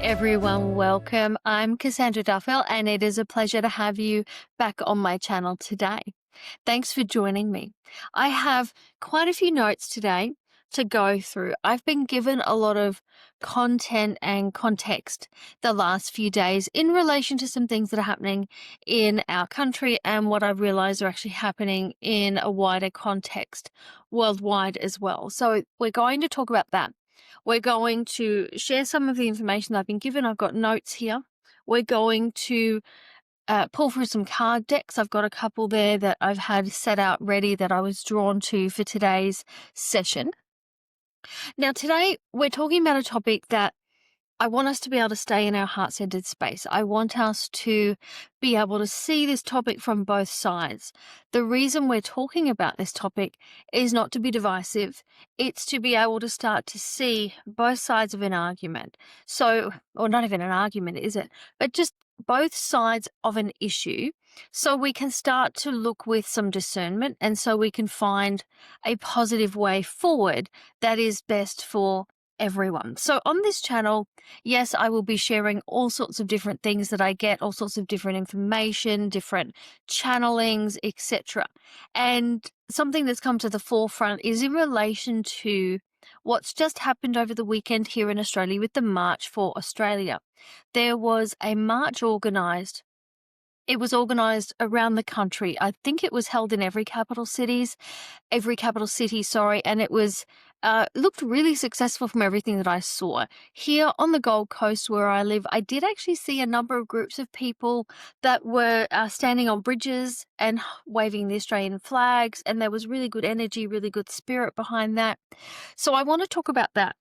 everyone, welcome. I'm Cassandra Duffel, and it is a pleasure to have you back on my channel today. Thanks for joining me. I have quite a few notes today to go through. I've been given a lot of content and context the last few days in relation to some things that are happening in our country and what I've realized are actually happening in a wider context worldwide as well. So we're going to talk about that. We're going to share some of the information I've been given. I've got notes here. We're going to pull through some card decks. I've got a couple there that I've had set out ready that I was drawn to for today's session. Now, today we're talking about a topic that I want us to be able to stay in our heart-centered space. I want us to be able to see this topic from both sides. The reason we're talking about this topic is not to be divisive. It's to be able to start to see both sides of an argument. So, or not even an argument, is it? But just both sides of an issue, so we can start to look with some discernment, and so we can find a positive way forward that is best for everyone. So on this channel, yes, I will be sharing all sorts of different things that I get, all sorts of different information, different channelings, etc. And something that's come to the forefront is in relation to what's just happened over the weekend here in Australia with the March for Australia. There was a march organised. It was organised around the country. I think it was held in every capital city, and it was looked really successful from everything that I saw. Here on the Gold Coast where I live, I did actually see a number of groups of people that were standing on bridges and waving the Australian flags, and there was really good energy, really good spirit behind that. So I want to talk about that.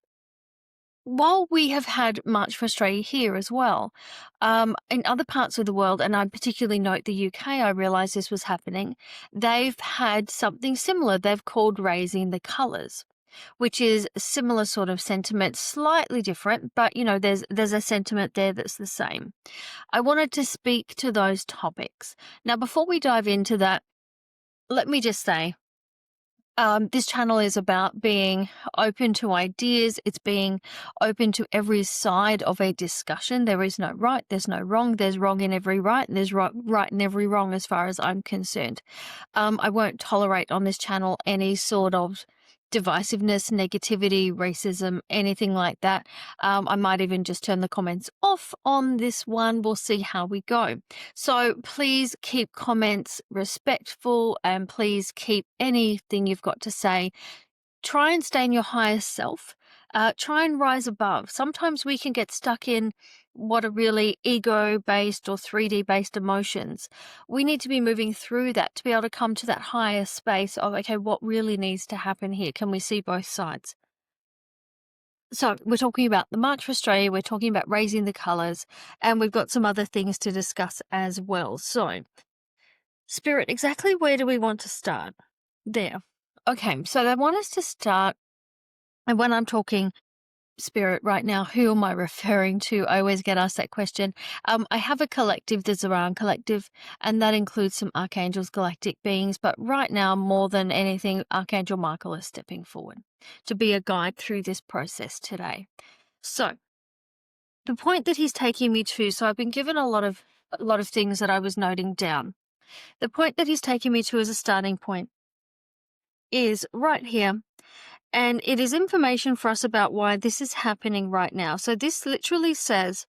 While we have had March for Australia here as well, in other parts of the world, and I particularly note the UK, I realised this was happening, they've had something similar. They've called Raising the Colours, which is a similar sort of sentiment, slightly different, but there's a sentiment there that's the same. I wanted to speak to those topics. Now, before we dive into that, let me just say, this channel is about being open to ideas. It's being open to every side of a discussion. There is no right, there's no wrong. There's wrong in every right, and there's right in every wrong as far as I'm concerned. I won't tolerate on this channel any sort of divisiveness, negativity, racism, anything like that. I might even just turn the comments off on this one. We'll see how we go. So please keep comments respectful, and please keep anything you've got to say. Try and stay in your highest self. Try and rise above. Sometimes we can get stuck in what are really ego-based or 3D-based emotions. We need to be moving through that to be able to come to that higher space of, okay, what really needs to happen here? Can we see both sides? So we're talking about the March for Australia, we're talking about raising the colours, and we've got some other things to discuss as well. So, Spirit, exactly where do we want to start? There. Okay, so they want us to start, and when I'm talking Spirit right now, who am I referring to? I always get asked that question. I have a collective, the Zoran Collective, and that includes some archangels, galactic beings, but right now, more than anything, Archangel Michael is stepping forward to be a guide through this process today. So, the point that he's taking me to, so I've been given a lot of things that I was noting down. The point that he's taking me to as a starting point is right here. And it is information for us about why this is happening right now. So this literally says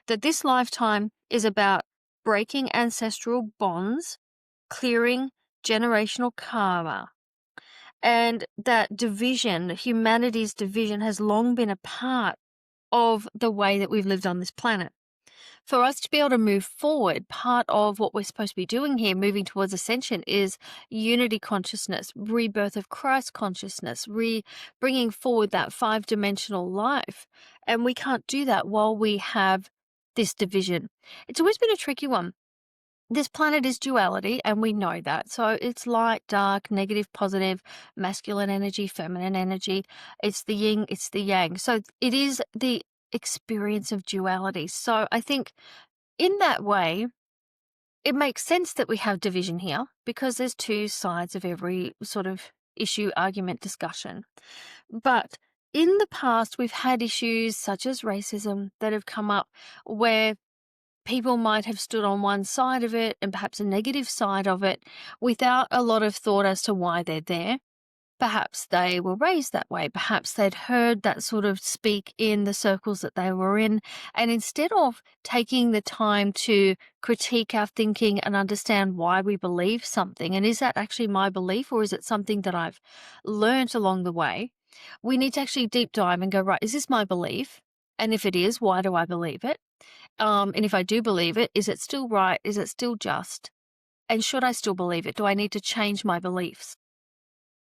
that this lifetime is about breaking ancestral bonds, clearing generational karma, and that division, humanity's division, has long been a part of the way that we've lived on this planet. For us to be able to move forward, part of what we're supposed to be doing here, moving towards ascension, is unity consciousness, rebirth of Christ consciousness, bringing forward that 5-dimensional life. And we can't do that while we have this division. It's always been a tricky one. This planet is duality, and we know that. So it's light, dark, negative, positive, masculine energy, feminine energy. It's the yin, it's the yang. So it is the experience of duality. So I think in that way, it makes sense that we have division here, because there's two sides of every sort of issue, argument, discussion. But in the past, we've had issues such as racism that have come up where people might have stood on one side of it and perhaps a negative side of it without a lot of thought as to why they're there. Perhaps they were raised that way. Perhaps they'd heard that sort of speak in the circles that they were in. And instead of taking the time to critique our thinking and understand why we believe something, and is that actually my belief or is it something that I've learnt along the way? We need to actually deep dive and go, right, is this my belief? And if it is, why do I believe it? And if I do believe it, is it still right? Is it still just? And should I still believe it? Do I need to change my beliefs?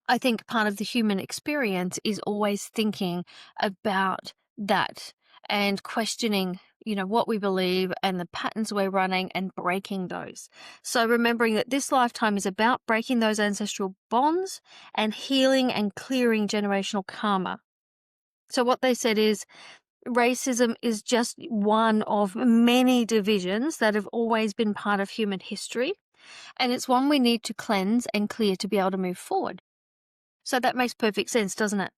I think part of the human experience is always thinking about that and questioning, what we believe and the patterns we're running and breaking those. So remembering that this lifetime is about breaking those ancestral bonds and healing and clearing generational karma. So what they said is racism is just one of many divisions that have always been part of human history. And it's one we need to cleanse and clear to be able to move forward. So that makes perfect sense, doesn't it?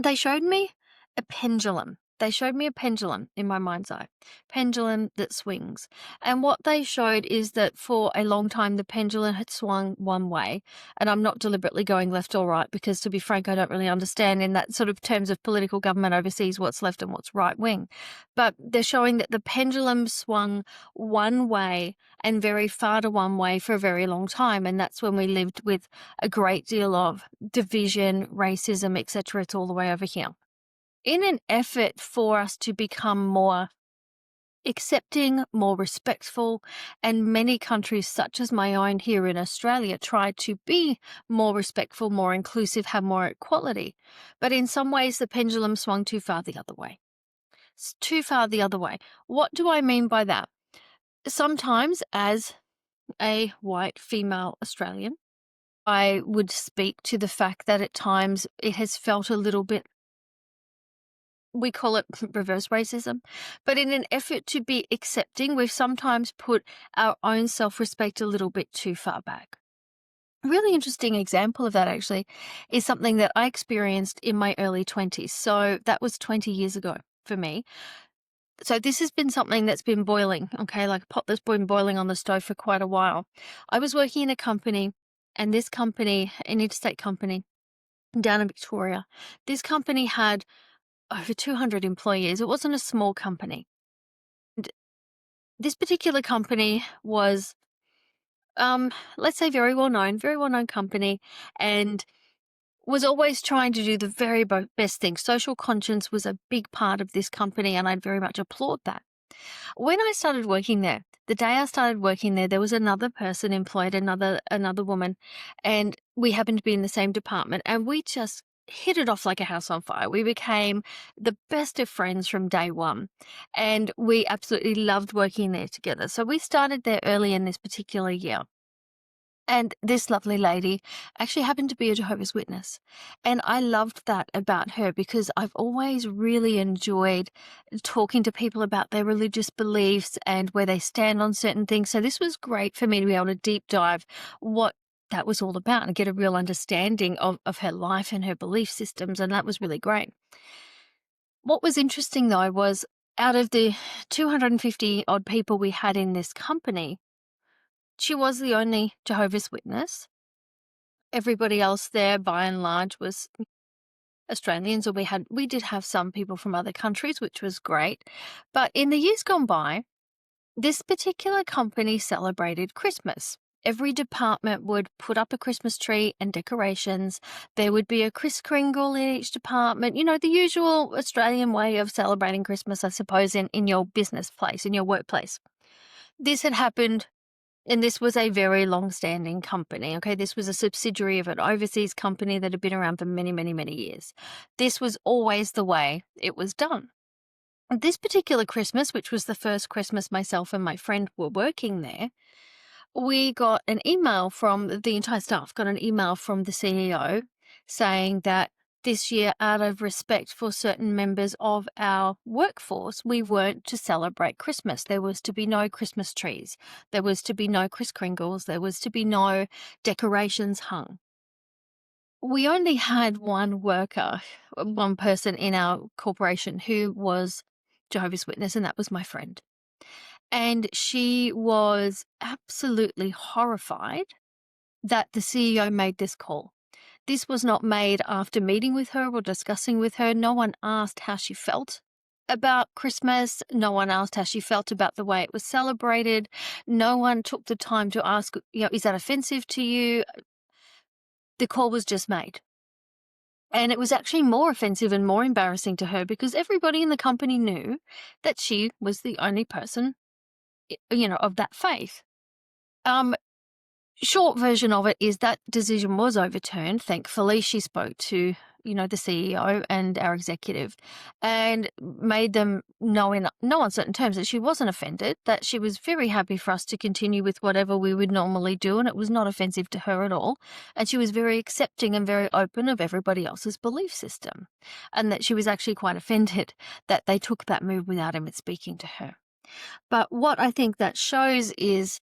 They showed me a pendulum. They showed me a pendulum in my mind's eye, pendulum that swings. And what they showed is that for a long time, the pendulum had swung one way. And I'm not deliberately going left or right because, to be frank, I don't really understand in that sort of terms of political government overseas what's left and what's right wing. But they're showing that the pendulum swung one way and very far to one way for a very long time. And that's when we lived with a great deal of division, racism, etc. It's all the way over here. In an effort for us to become more accepting, more respectful, and many countries such as my own here in Australia try to be more respectful, more inclusive, have more equality. But in some ways, the pendulum swung too far the other way. It's too far the other way. What do I mean by that? Sometimes, as a white female Australian, I would speak to the fact that at times it has felt a little bit, we call it reverse racism, but in an effort to be accepting, we've sometimes put our own self-respect a little bit too far back. A really interesting example of that actually is something that I experienced in my early 20s. So that was 20 years ago for me. So this has been something that's been boiling, okay, like a pot that's been boiling on the stove for quite a while. I was working in a company, and this company, an interstate company down in Victoria, this company had over 200 employees. It wasn't a small company. And this particular company was, let's say, very well known company, and was always trying to do the very best thing. Social conscience was a big part of this company, and I'd very much applaud that. When I started working there, the day I started working there was another person employed, another woman, and we happened to be in the same department, and we just hit it off like a house on fire. We became the best of friends from day one, and we absolutely loved working there together. So we started there early in this particular year. And this lovely lady actually happened to be a Jehovah's Witness. And I loved that about her because I've always really enjoyed talking to people about their religious beliefs and where they stand on certain things. So this was great for me to be able to deep dive what that was all about and get a real understanding of her life and her belief systems. And that was really great. What was interesting though was out of the 250 odd people we had in this company, she was the only Jehovah's Witness. Everybody else there, by and large, was Australians, or we did have some people from other countries, which was great. But in the years gone by, this particular company celebrated Christmas. Every department would put up a Christmas tree and decorations. There would be a Kris Kringle in each department. The usual Australian way of celebrating Christmas, I suppose, in your business place, in your workplace. This had happened. And this was a very long-standing company, okay? This was a subsidiary of an overseas company that had been around for many, many, many years. This was always the way it was done. This particular Christmas, which was the first Christmas myself and my friend were working there, we got an email from the entire staff, got an email from the CEO saying that this year, out of respect for certain members of our workforce, we weren't to celebrate Christmas. There was to be no Christmas trees. There was to be no Kris Kringles. There was to be no decorations hung. We only had one worker, one person in our corporation who was Jehovah's Witness, and that was my friend. And she was absolutely horrified that the CEO made this call. This was not made after meeting with her or discussing with her. No one asked how she felt about Christmas. No one asked how she felt about the way it was celebrated. No one took the time to ask, is that offensive to you? The call was just made. And it was actually more offensive and more embarrassing to her because everybody in the company knew that she was the only person, of that faith. Um, Short version of it is that decision was overturned. Thankfully, she spoke to, the CEO and our executive and made them know in no uncertain terms that she wasn't offended, that she was very happy for us to continue with whatever we would normally do, and it was not offensive to her at all. And she was very accepting and very open of everybody else's belief system, and that she was actually quite offended that they took that move without him speaking to her. But what I think that shows is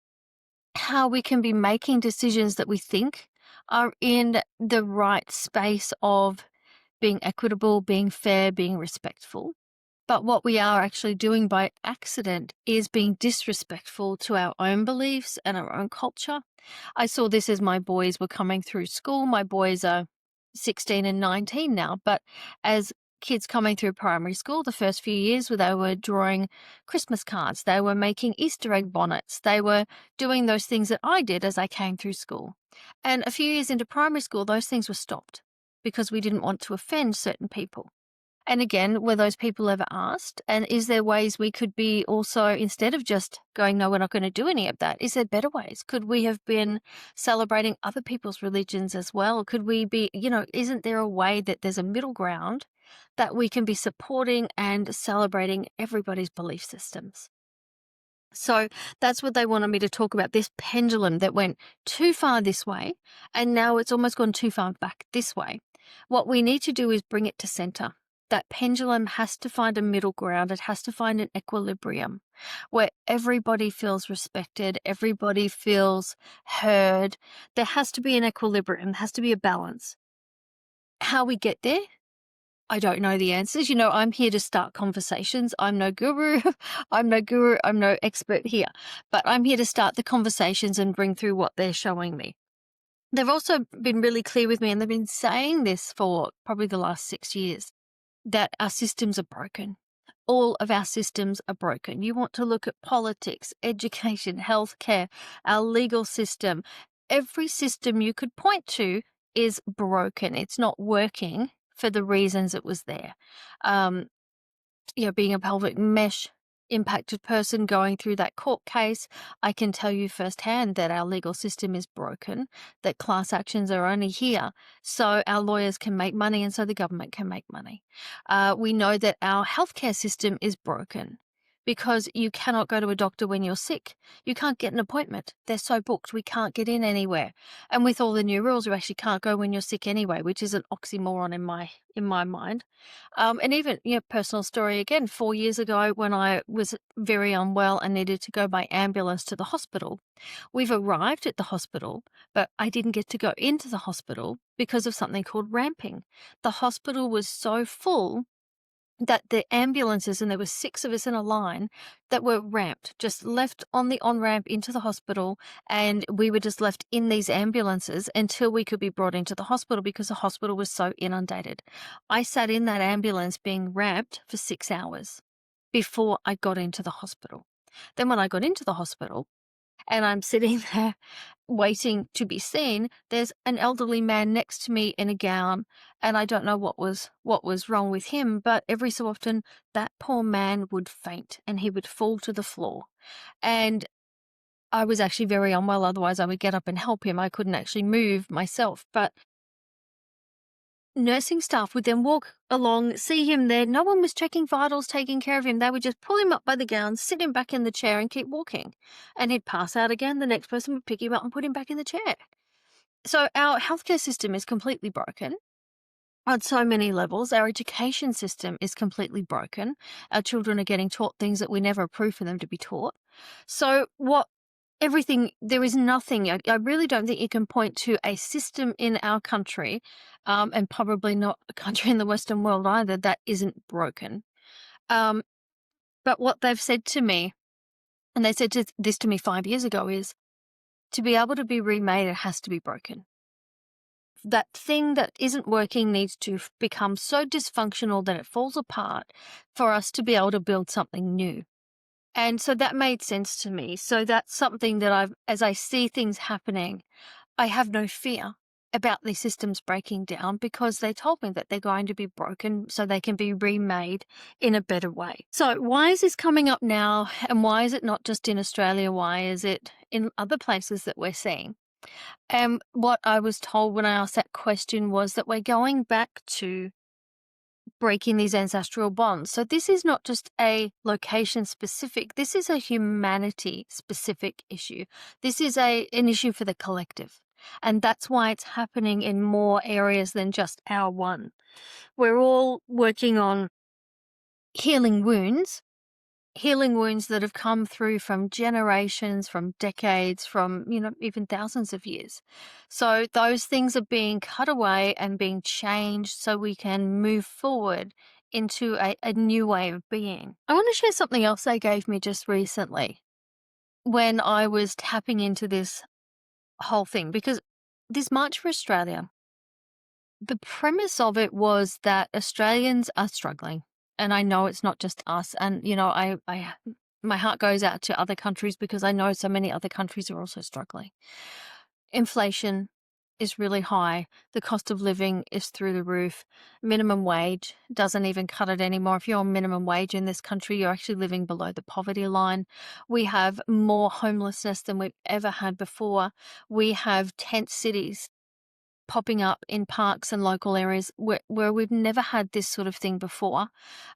how we can be making decisions that we think are in the right space of being equitable, being fair, being respectful. But what we are actually doing by accident is being disrespectful to our own beliefs and our own culture. I saw this as my boys were coming through school. My boys are 16 and 19 now, but as kids coming through primary school, the first few years where they were drawing Christmas cards, they were making Easter egg bonnets, they were doing those things that I did as I came through school. And a few years into primary school, those things were stopped because we didn't want to offend certain people. And again, were those people ever asked? And is there ways we could be also, instead of just going, no, we're not going to do any of that, is there better ways? Could we have been celebrating other people's religions as well? Could we be, isn't there a way that there's a middle ground that we can be supporting and celebrating everybody's belief systems? So that's what they wanted me to talk about, this pendulum that went too far this way, and now it's almost gone too far back this way. What we need to do is bring it to center. That pendulum has to find a middle ground. It has to find an equilibrium where everybody feels respected, everybody feels heard. There has to be an equilibrium, there has to be a balance. How we get there, I don't know the answers. I'm here to start conversations. I'm no guru. I'm no expert here. But I'm here to start the conversations and bring through what they're showing me. They've also been really clear with me, and they've been saying this for probably the last 6 years, that our systems are broken. All of our systems are broken. You want to look at politics, education, healthcare, our legal system. Every system you could point to is broken. It's not working for the reasons it was there. Being a pelvic mesh impacted person going through that court case, I can tell you firsthand that our legal system is broken, that class actions are only here so our lawyers can make money and so the government can make money. We know that our healthcare system is broken because you cannot go to a doctor when you're sick. You can't get an appointment. They're so booked. We can't get in anywhere. And with all the new rules, you actually can't go when you're sick anyway, which is an oxymoron in my mind. And even, personal story again, 4 years ago when I was very unwell and needed to go by ambulance to the hospital, we've arrived at the hospital, but I didn't get to go into the hospital because of something called ramping. The hospital was so full that the ambulances, and there were 6 of us in a line, that were ramped, just left on the on-ramp into the hospital, and we were just left in these ambulances until we could be brought into the hospital because the hospital was so inundated. I sat in that ambulance being ramped for 6 hours before I got into the hospital. Then when I got into the hospital and I'm sitting there waiting to be seen, there's an elderly man next to me in a gown, and I don't know what was wrong with him, but every so often that poor man would faint and he would fall to the floor. And I was actually very unwell, otherwise I would get up and help him. I couldn't actually move myself, but nursing staff would then walk along, see him there. No one was checking vitals, taking care of him. They would just pull him up by the gown, sit him back in the chair and keep walking. And he'd pass out again. The next person would pick him up and put him back in the chair. So our healthcare system is completely broken on so many levels. Our education system is completely broken. Our children are getting taught things that we never approved for them to be taught. So what everything, there is nothing. I really don't think you can point to a system in our country, and probably not a country in the Western world either, that isn't broken. Um, but what they've said to me, and they said this to me 5 years ago, is to be able to be remade, it has to be broken. That thing that isn't working needs to become so dysfunctional that it falls apart for us to be able to build something new. And so that made sense to me. So that's something that as I see things happening, I have no fear about these systems breaking down because they told me that they're going to be broken so they can be remade in a better way. So why is this coming up now? And why is it not just in Australia? Why is it in other places that we're seeing? And what I was told when I asked that question was that we're going back to breaking these ancestral bonds. So this is not just a location specific, this is a humanity specific issue. This is an issue for the collective. And that's why it's happening in more areas than just our one. We're all working on healing wounds, healing wounds that have come through from generations, from decades, from, even thousands of years. So those things are being cut away and being changed so we can move forward into a new way of being. I want to share something else they gave me just recently when I was tapping into this whole thing, because this March for Australia, the premise of it was that Australians are struggling. And I know it's not just us. And, my heart goes out to other countries because I know so many other countries are also struggling. Inflation is really high. The cost of living is through the roof. Minimum wage doesn't even cut it anymore. If you're on minimum wage in this country, you're actually living below the poverty line. We have more homelessness than we've ever had before. We have tent cities popping up in parks and local areas where we've never had this sort of thing before.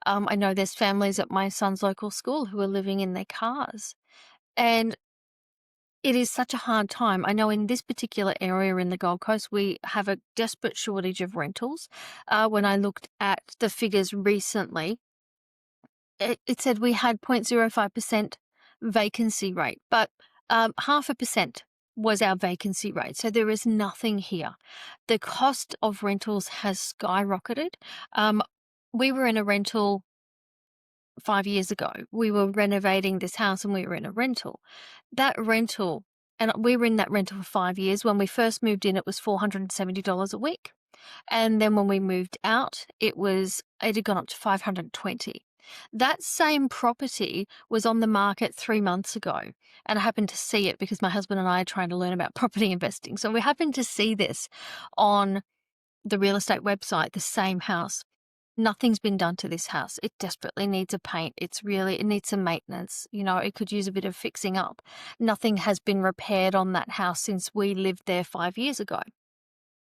I know there's families at my son's local school who are living in their cars. And it is such a hard time. I know in this particular area in the Gold Coast, we have a desperate shortage of rentals. When I looked at the figures recently, it said we had 0.05% vacancy rate, but 0.5% was our vacancy rate. So there is nothing here. The cost of rentals has skyrocketed. We were in a rental 5 years ago. We were renovating this house and we were in a rental. That rental, and we were in that rental for 5 years. When we first moved in, it was $470 a week. And then when we moved out, it had gone up to $520. That same property was on the market 3 months ago. And I happened to see it because my husband and I are trying to learn about property investing. So we happened to see this on the real estate website, the same house. Nothing's been done to this house. It desperately needs a paint. It needs some maintenance. It could use a bit of fixing up. Nothing has been repaired on that house since we lived there 5 years ago.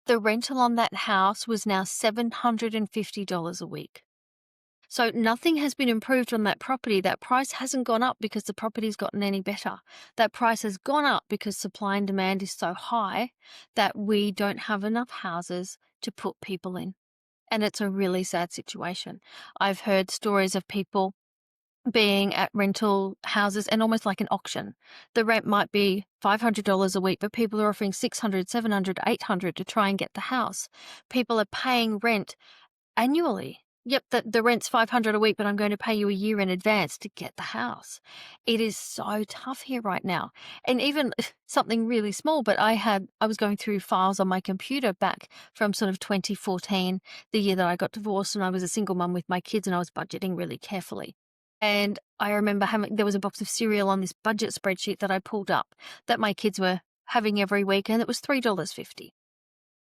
The rental on that house was now $750 a week. So nothing has been improved on that property. That price hasn't gone up because the property's gotten any better. That price has gone up because supply and demand is so high that we don't have enough houses to put people in. And it's a really sad situation. I've heard stories of people being at rental houses and almost like an auction. The rent might be $500 a week, but people are offering $600, $700, $800 to try and get the house. People are paying rent annually. Yep, the rent's $500 a week, but I'm going to pay you a year in advance to get the house. It is so tough here right now. And even something really small, but I was going through files on my computer back from sort of 2014, the year that I got divorced and I was a single mum with my kids and I was budgeting really carefully. And I remember there was a box of cereal on this budget spreadsheet that I pulled up that my kids were having every week, and it was $3.50.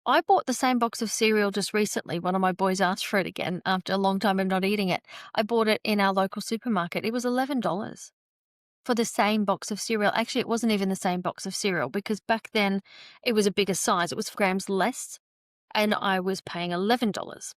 I bought the same box of cereal just recently. One of my boys asked for it again after a long time of not eating it. I bought it in our local supermarket. It was $11 for the same box of cereal. Actually, it wasn't even the same box of cereal because back then it was a bigger size. It was grams less, and I was paying $11.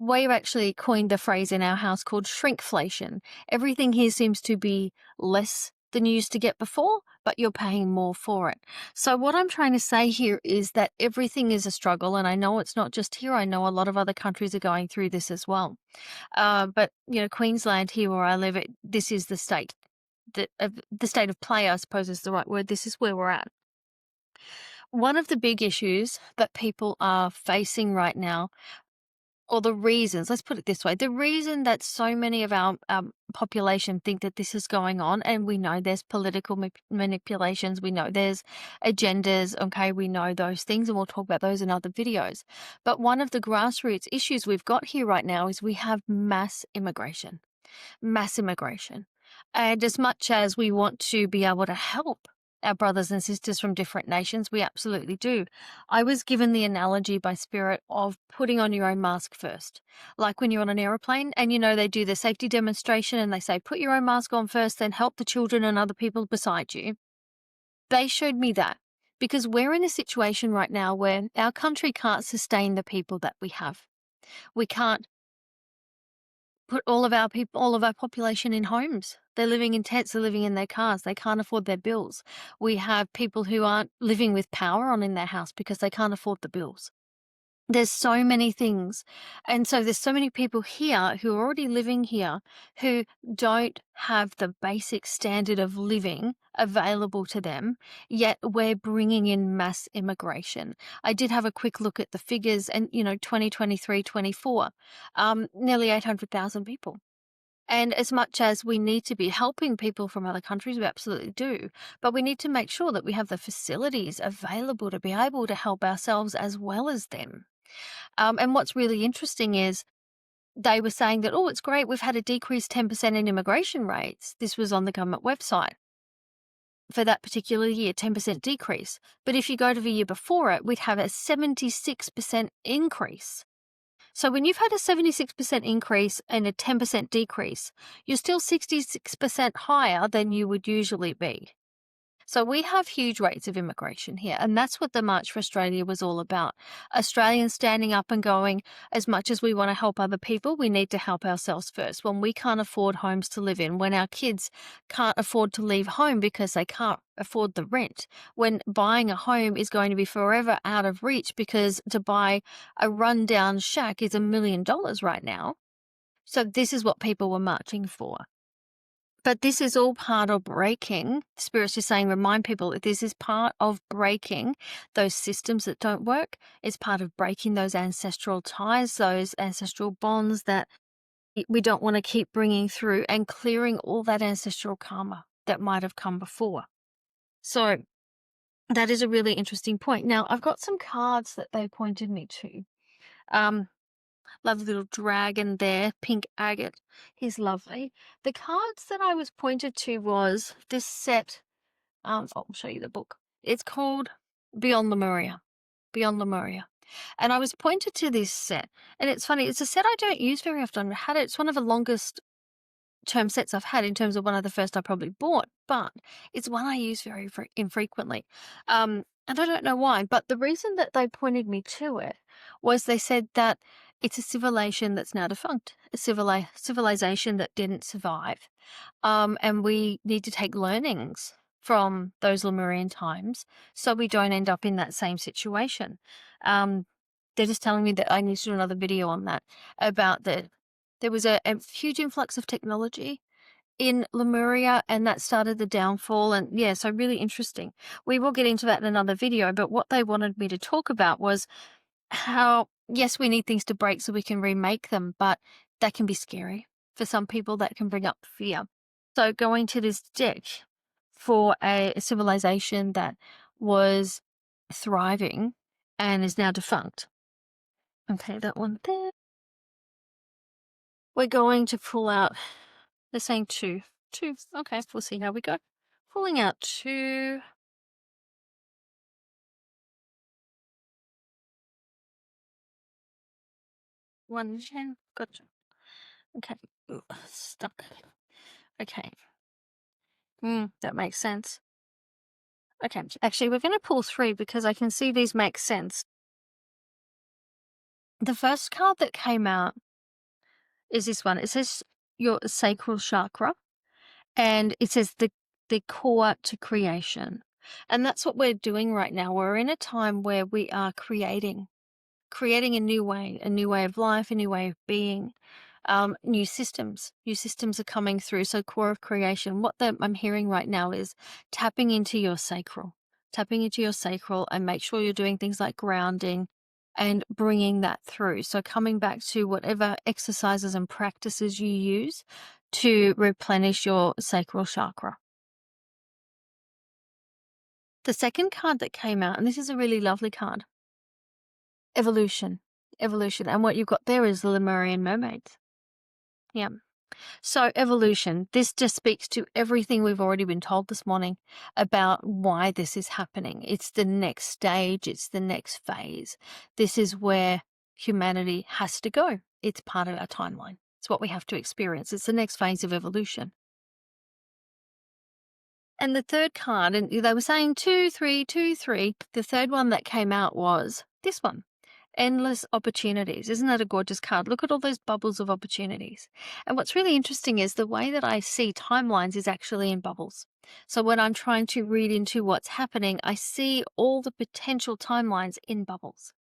We've actually coined the phrase in our house called shrinkflation. Everything here seems to be less than you used to get before, but you're paying more for it. So what I'm trying to say here is that everything is a struggle, and I know it's not just here. I know a lot of other countries are going through this as well. But Queensland, here where I live, this is the state the state of play, I suppose is the right word. This is where we're at. One of the big issues that people are facing right now, or the reasons, let's put it this way, the reason that so many of our population think that this is going on, and we know there's political manipulations, we know there's agendas, okay, we know those things, and we'll talk about those in other videos. But one of the grassroots issues we've got here right now is we have mass immigration. Mass immigration. And as much as we want to be able to help our brothers and sisters from different nations, we absolutely do. I was given the analogy by Spirit of putting on your own mask first. Like when you're on an aeroplane and they do the safety demonstration and they say, put your own mask on first, then help the children and other people beside you. They showed me that because we're in a situation right now where our country can't sustain the people that we have. We can't put all of our people, all of our population in homes. They're living in tents, they're living in their cars, they can't afford their bills. We have people who aren't living with power on in their house because they can't afford the bills. There's so many things. And so there's so many people here who are already living here who don't have the basic standard of living available to them, yet we're bringing in mass immigration. I did have a quick look at the figures and, 2023, 24, nearly 800,000 people. And as much as we need to be helping people from other countries, we absolutely do. But we need to make sure that we have the facilities available to be able to help ourselves as well as them. And what's really interesting is they were saying that, oh, it's great, we've had a decrease 10% in immigration rates. This was on the government website for that particular year, 10% decrease. But if you go to the year before it, we'd have a 76% increase. So when you've had a 76% increase and a 10% decrease, you're still 66% higher than you would usually be. So we have huge rates of immigration here, and that's what the March for Australia was all about. Australians standing up and going, as much as we want to help other people, we need to help ourselves first. When we can't afford homes to live in, when our kids can't afford to leave home because they can't afford the rent, when buying a home is going to be forever out of reach because to buy a rundown shack is $1 million right now. So this is what people were marching for. But this is all part of breaking. Spirit's just saying, remind people that this is part of breaking those systems that don't work. It's part of breaking those ancestral ties, those ancestral bonds that we don't want to keep bringing through, and clearing all that ancestral karma that might have come before. So that is a really interesting point. Now, I've got some cards that they pointed me to. Lovely little dragon there, pink agate. He's lovely. The cards that I was pointed to was this set. I'll show you the book. It's called Beyond Lemuria. Beyond Lemuria. And I was pointed to this set. And it's funny, it's a set I don't use very often. I had it, it's one of the longest term sets I've had in terms of one of the first I probably bought, but it's one I use very infrequently. And I don't know why, but the reason that they pointed me to it was they said that it's a civilization that's now defunct, a civilization that didn't survive. And we need to take learnings from those Lemurian times so we don't end up in that same situation. They're just telling me that I need to do another video on that, about there was a huge influx of technology in Lemuria, and that started the downfall. And yeah, so really interesting. We will get into that in another video, but what they wanted me to talk about was how, yes, we need things to break so we can remake them, but that can be scary. For some people, that can bring up fear. So going to this deck for a civilization that was thriving and is now defunct. Okay, that one there. We're going to pull out, they're saying two. Okay, we'll see how we go. Pulling out two. One, 10, gotcha. Okay, ooh, stuck. Okay. That makes sense. Okay, actually, we're going to pull three because I can see these make sense. The first card that came out is this one. It says your sacral chakra, and it says the core to creation. And that's what we're doing right now. We're in a time where we are creating a new way of life, a new way of being. New systems. New systems are coming through. So core of creation. I'm hearing right now is tapping into your sacral. Tapping into your sacral, and make sure you're doing things like grounding and bringing that through. So coming back to whatever exercises and practices you use to replenish your sacral chakra. The second card that came out, and this is a really lovely card, evolution. Evolution. And what you've got there is the Lemurian mermaids. Yeah. So, evolution, this just speaks to everything we've already been told this morning about why this is happening. It's the next stage, it's the next phase. This is where humanity has to go. It's part of our timeline. It's what we have to experience. It's the next phase of evolution. And the third card, and they were saying 2, 3, 2, 3. The third one that came out was this one. Endless opportunities. Isn't that a gorgeous card? Look at all those bubbles of opportunities. And what's really interesting is the way that I see timelines is actually in bubbles. So when I'm trying to read into what's happening, I see all the potential timelines in bubbles.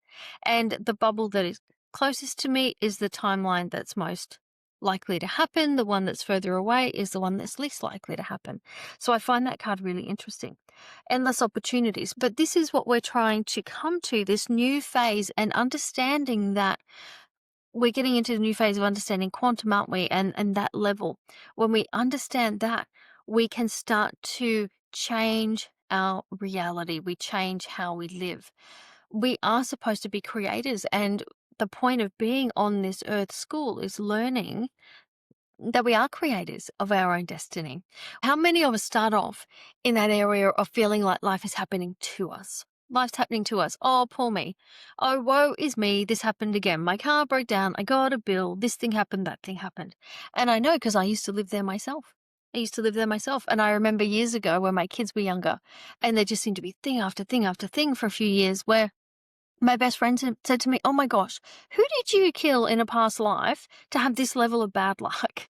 And the bubble that is closest to me is the timeline that's most likely to happen. The one that's further away is the one that's least likely to happen. So I find that card really interesting. Endless opportunities. But this is what we're trying to come to, this new phase, and understanding that we're getting into the new phase of understanding quantum, aren't we? And that level. When we understand that, we can start to change our reality. We change how we live. We are supposed to be creators, and the point of being on this earth school is learning that we are creators of our own destiny. How many of us start off in that area of feeling like life is happening to us? Life's happening to us. Oh, poor me. Oh, woe is me. This happened again. My car broke down. I got a bill. This thing happened. That thing happened. And I know because I used to live there myself. And I remember years ago when my kids were younger, and there just seemed to be thing after thing after thing for a few years where my best friend said to me, "Oh my gosh, who did you kill in a past life to have this level of bad luck?"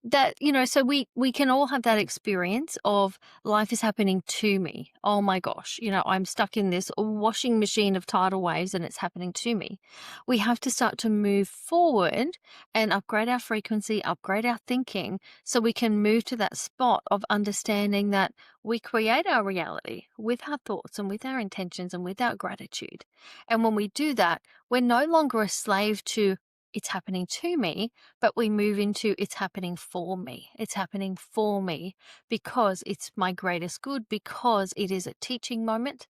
That, so we can all have that experience of life is happening to me. Oh my gosh, I'm stuck in this washing machine of tidal waves and it's happening to me. We have to start to move forward and upgrade our frequency, upgrade our thinking, so we can move to that spot of understanding that we create our reality with our thoughts and with our intentions and with our gratitude. And when we do that, we're no longer a slave to it's happening to me, but we move into it's happening for me. It's happening for me because it's my greatest good, because it is a teaching moment.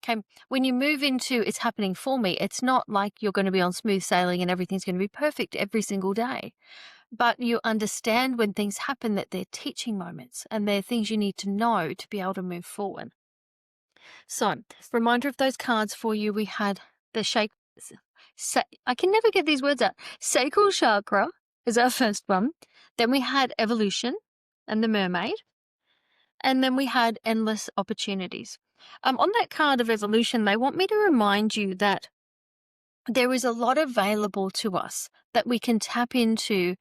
Okay. When you move into it's happening for me, it's not like you're going to be on smooth sailing and everything's going to be perfect every single day. But you understand when things happen that they're teaching moments and they're things you need to know to be able to move forward. So, reminder of those cards for you. We had the I can never get these words out. Sacral chakra is our first one. Then we had evolution and the mermaid. And then we had endless opportunities. On that card of evolution, they want me to remind you that there is a lot available to us that we can tap into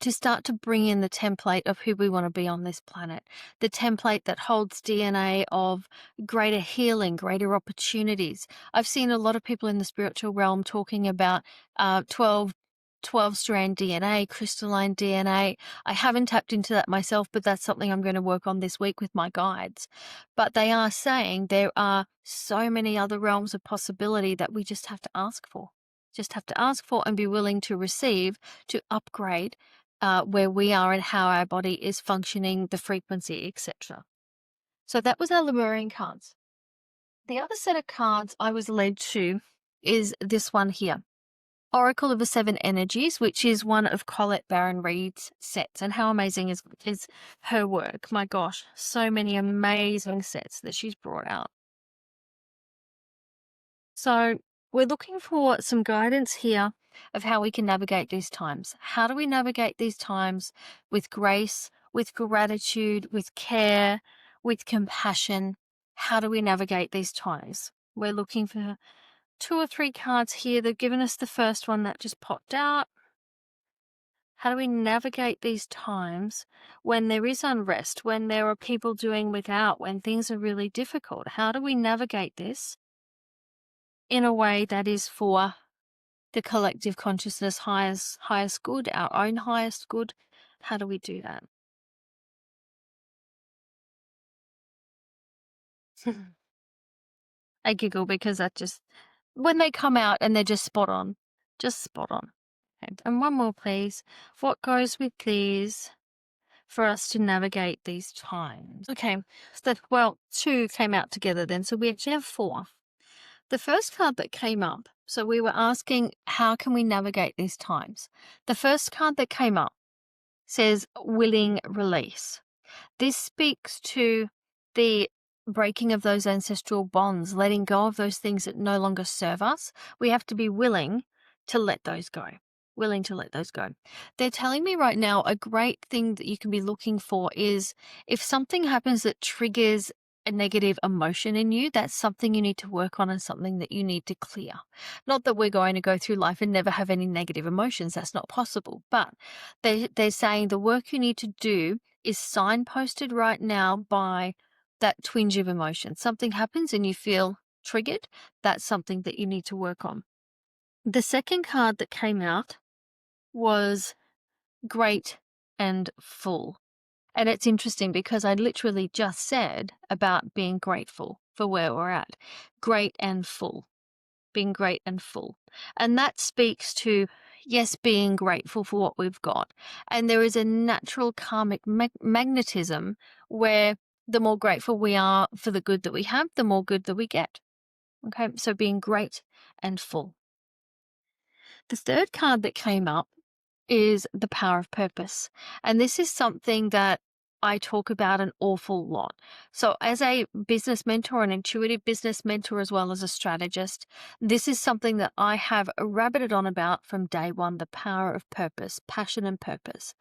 to start to bring in the template of who we want to be on this planet. The template that holds DNA of greater healing, greater opportunities. I've seen a lot of people in the spiritual realm talking about 12-strand DNA, crystalline DNA. I haven't tapped into that myself, but that's something I'm going to work on this week with my guides. But they are saying there are so many other realms of possibility that we just have to ask for. Just have to ask for and be willing to receive to upgrade where we are and how our body is functioning, the frequency, etc. So that was our Lemurian cards. The other set of cards I was led to is this one here. Oracle of the Seven Energies, which is one of Colette Baron Reid's sets. And how amazing is her work? My gosh, so many amazing sets that she's brought out. So we're looking for some guidance here of how we can navigate these times. How do we navigate these times with grace, with gratitude, with care, with compassion? How do we navigate these times? We're looking for 2 or 3 cards here. They've given us the first one that just popped out. How do we navigate these times when there is unrest, when there are people doing without, when things are really difficult? How do we navigate this in a way that is for the collective consciousness highest good, our own highest good. How do we do that? I giggle because that just when they come out and they're just spot on. Just spot on. And one more, please. What goes with these for us to navigate these times? Okay, so well, two came out together then, so we actually have four. The first card that came up, so we were asking, how can we navigate these times? The first card that came up says willing release. This speaks to the breaking of those ancestral bonds, letting go of those things that no longer serve us. We have to be willing to let those go. Willing to let those go. They're telling me right now a great thing that you can be looking for is if something happens that triggers a negative emotion in you, that's something you need to work on and something that you need to clear. Not that we're going to go through life and never have any negative emotions, that's not possible. But they're saying the work you need to do is signposted right now by that twinge of emotion. Something happens and you feel triggered, that's something that you need to work on. The second card that came out was great and full. And it's interesting because I literally just said about being grateful for where we're at. Great and full. Being great and full. And that speaks to, yes, being grateful for what we've got. And there is a natural karmic magnetism where the more grateful we are for the good that we have, the more good that we get. Okay, so being great and full. The third card that came up is the power of purpose. And this is something that I talk about an awful lot. So, as a business mentor, an intuitive business mentor, as well as a strategist, this is something that I have rabbited on about from day one, the power of purpose, passion and purpose.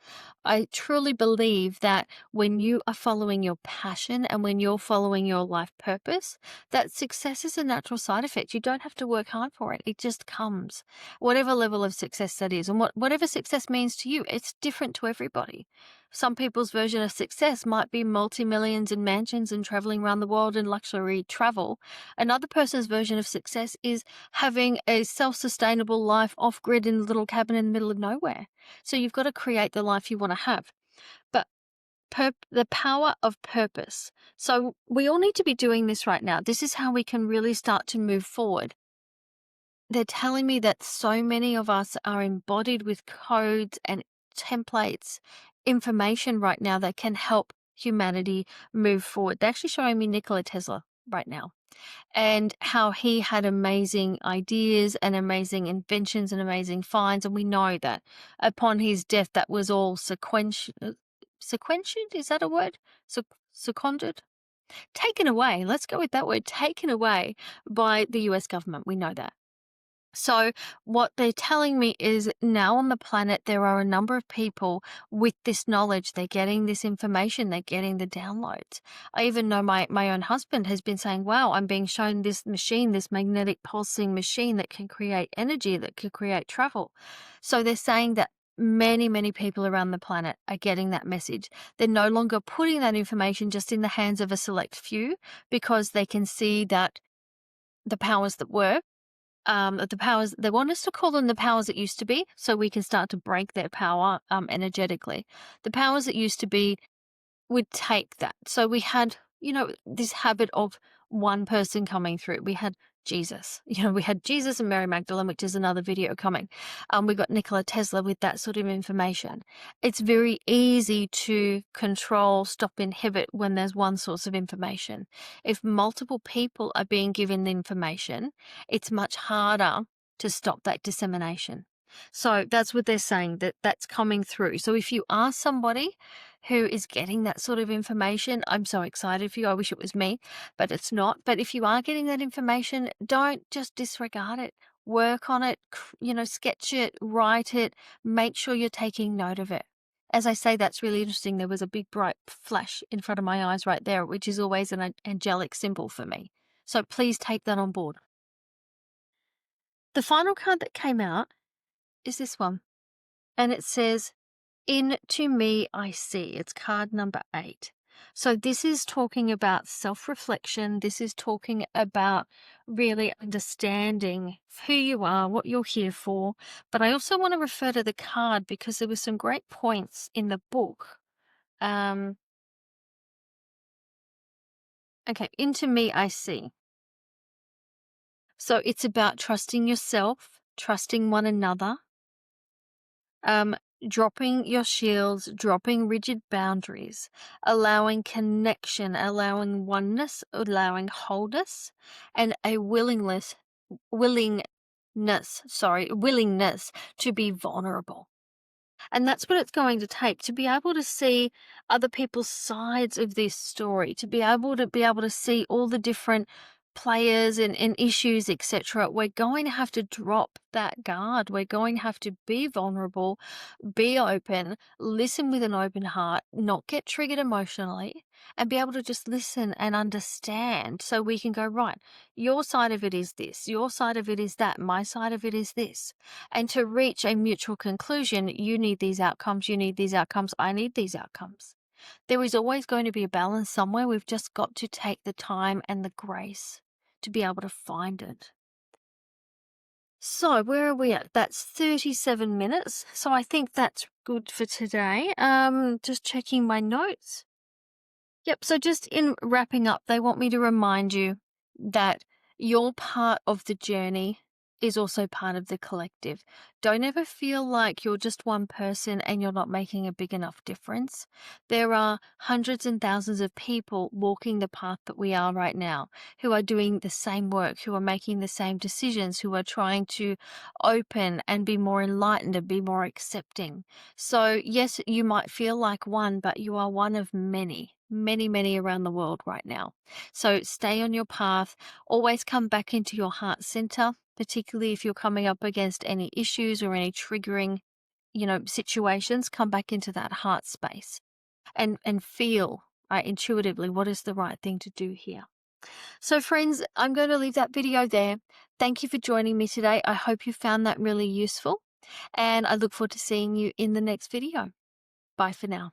I truly believe that when you are following your passion and when you're following your life purpose, that success is a natural side effect. You don't have to work hard for it. It just comes, whatever level of success that is. And whatever success means to you, it's different to everybody. Some people's version of success might be multi-millions and mansions and traveling around the world in luxury travel. Another person's version of success is having a self-sustainable life off-grid in a little cabin in the middle of nowhere. So you've got to create the life you want to have. But the power of purpose. So we all need to be doing this right now. This is how we can really start to move forward. They're telling me that so many of us are embodied with codes and templates, information right now that can help humanity move forward. They're actually showing me Nikola Tesla right now and how he had amazing ideas and amazing inventions and amazing finds. And we know that upon his death, that was all sequential. Sequential? Is that a word? Seconded? Taken away. Let's go with that word. Taken away by the US government. We know that. So what they're telling me is now on the planet, there are a number of people with this knowledge. They're getting this information. They're getting the downloads. I even know my own husband has been saying, wow, I'm being shown this machine, this magnetic pulsing machine that can create energy, that can create travel. So they're saying that many people around the planet are getting that message. They're no longer putting that information just in the hands of a select few because they can see that the powers that were the powers, they want us to call them the powers that used to be so we can start to break their power energetically. The powers that used to be would take that. So we had, this habit of one person coming through. We had Jesus, we had Jesus and Mary Magdalene, which is another video coming. We got Nikola Tesla with that sort of information. It's very easy to control, stop, inhibit when there's one source of information. If multiple people are being given the information, it's much harder to stop that dissemination. So that's what they're saying, that's coming through. So if you are somebody who is getting that sort of information, I'm so excited for you. I wish it was me, but it's not. But if you are getting that information, don't just disregard it. Work on it, sketch it, write it, make sure you're taking note of it. As I say, that's really interesting. There was a big bright flash in front of my eyes right there, which is always an angelic symbol for me. So please take that on board. The final card that came out is this one. And it says, "Into me I see." It's card number 8. So this is talking about self-reflection. This is talking about really understanding who you are, what you're here for. But I also want to refer to the card because there were some great points in the book. Um, okay, into me I see. So it's about trusting yourself, trusting one another, um, dropping your shields, dropping rigid boundaries, allowing connection, allowing oneness, allowing wholeness, and a willingness to be vulnerable. And that's what it's going to take to be able to see other people's sides of this story, to be able to see all the different players and issues, etc. We're going to have to drop that guard. We're going to have to be vulnerable, be open, listen with an open heart, not get triggered emotionally, and be able to just listen and understand so we can go, right, your side of it is this, your side of it is that, my side of it is this. And to reach a mutual conclusion, you need these outcomes, you need these outcomes, I need these outcomes. There is always going to be a balance somewhere. We've just got to take the time and the grace to be able to find it. So, where are we at? That's 37 minutes. So, I think that's good for today. Just checking my notes. Yep. So, just in wrapping up, they want me to remind you that your part of the journey is also part of the collective. Don't ever feel like you're just one person and you're not making a big enough difference. There are hundreds and thousands of people walking the path that we are right now, who are doing the same work, who are making the same decisions, who are trying to open and be more enlightened and be more accepting. So, yes, you might feel like one, but you are one of many, many, many around the world right now. So, stay on your path. Always come back into your heart center, particularly if you're coming up against any issues or any triggering, situations. Come back into that heart space and feel intuitively what is the right thing to do here. So, friends, I'm going to leave that video there. Thank you for joining me today. I hope you found that really useful, and I look forward to seeing you in the next video. Bye for now.